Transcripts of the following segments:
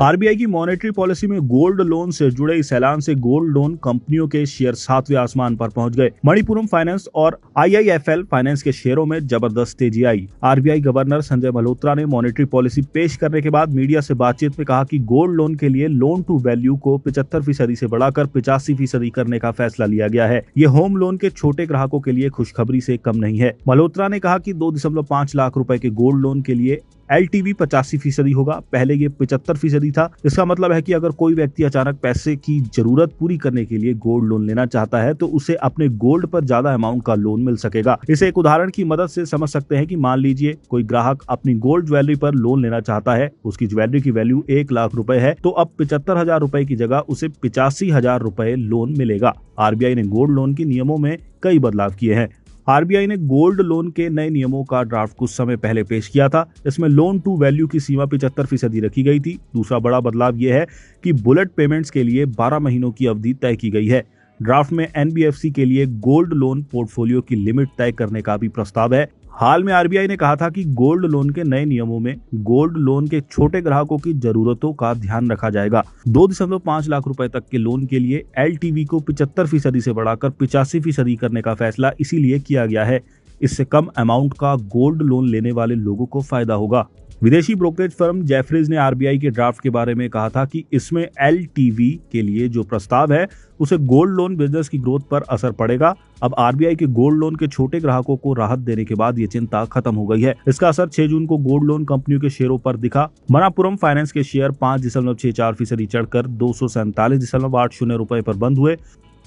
RBI की monetary policy में gold loan से जुड़े इस ऐलान से गोल्ड लोन कंपनियों के शेयर 7वें आसमान पर पहुंच गए। मणिपुरम फाइनेंस और आईआईएफएल फाइनेंस के शेयरों में जबरदस्त तेजी आई। आरबीआई गवर्नर संजय मल्होत्रा ने मॉनेटरी पॉलिसी पेश करने के बाद मीडिया से बातचीत में कहा कि गोल्ड लोन के लिए लोन टू वैल्यू को 75% से बढ़ाकर 85% करने का फैसला लिया गया है। ये होम लोन के छोटे ग्राहकों के लिए खुशखबरी से कम नहीं है। मल्होत्रा ने कहा कि 2.5 लाख रुपए के गोल्ड लोन के लिए LTV 85% होगा। पहले ये 75% था। इसका मतलब है कि अगर कोई व्यक्ति अचानक पैसे की जरूरत पूरी करने के लिए गोल्ड लोन लेना चाहता है तो उसे अपने गोल्ड पर ज्यादा अमाउंट का लोन मिल सकेगा। इसे एक उदाहरण की मदद से समझ सकते हैं कि मान लीजिए कोई ग्राहक अपनी गोल्ड ज्वेलरी पर लोन लेना चाहता है। उसकी ज्वेलरी की वैल्यू 1 लाख रुपए है, तो अब 75,000 रुपए की जगह उसे 85,000 रुपए लोन मिलेगा। आरबीआई ने गोल्ड लोन के नियमों में कई बदलाव किए हैं। आरबीआई ने गोल्ड लोन के नए नियमों का ड्राफ्ट कुछ समय पहले पेश किया था। इसमें लोन टू वैल्यू की सीमा 75% रखी गई थी। दूसरा बड़ा बदलाव यह है कि बुलेट पेमेंट्स के लिए 12 महीनों की अवधि तय की गई है। ड्राफ्ट में एनबीएफसी के लिए गोल्ड लोन पोर्टफोलियो की लिमिट तय करने का भी प्रस्ताव है। हाल में आरबीआई ने कहा था कि गोल्ड लोन के नए नियमों में गोल्ड लोन के छोटे ग्राहकों की जरूरतों का ध्यान रखा जाएगा। 2.5 लाख रुपए तक के लोन के लिए LTV को 75% से बढ़ाकर 85% करने का फैसला इसीलिए किया गया है। इससे कम अमाउंट का गोल्ड लोन लेने वाले लोगों को फायदा होगा। विदेशी ब्रोकरेज फर्म जेफरीज ने आरबीआई के ड्राफ्ट के बारे में कहा था कि इसमें LTV के लिए जो प्रस्ताव है उसे गोल्ड लोन बिजनेस की ग्रोथ पर असर पड़ेगा। अब आरबीआई के गोल्ड लोन के छोटे ग्राहकों को राहत देने के बाद ये चिंता खत्म हो गई है। इसका असर 6 जून को गोल्ड लोन कंपनियों के शेयरों पर दिखा। मणिपुरम फाइनेंस के शेयर 5.64% चढ़कर 247.80 रुपए पर बंद हुए।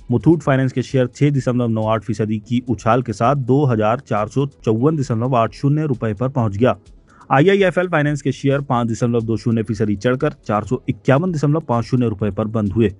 मुथूट फाइनेंस के शेयर 6.98% की उछाल के साथ 2,454.80 रुपए पर पहुंच गया। आईआईएफएल फाइनेंस के शेयर 5.20% चढ़कर 451.50 रुपए पर बंद हुए।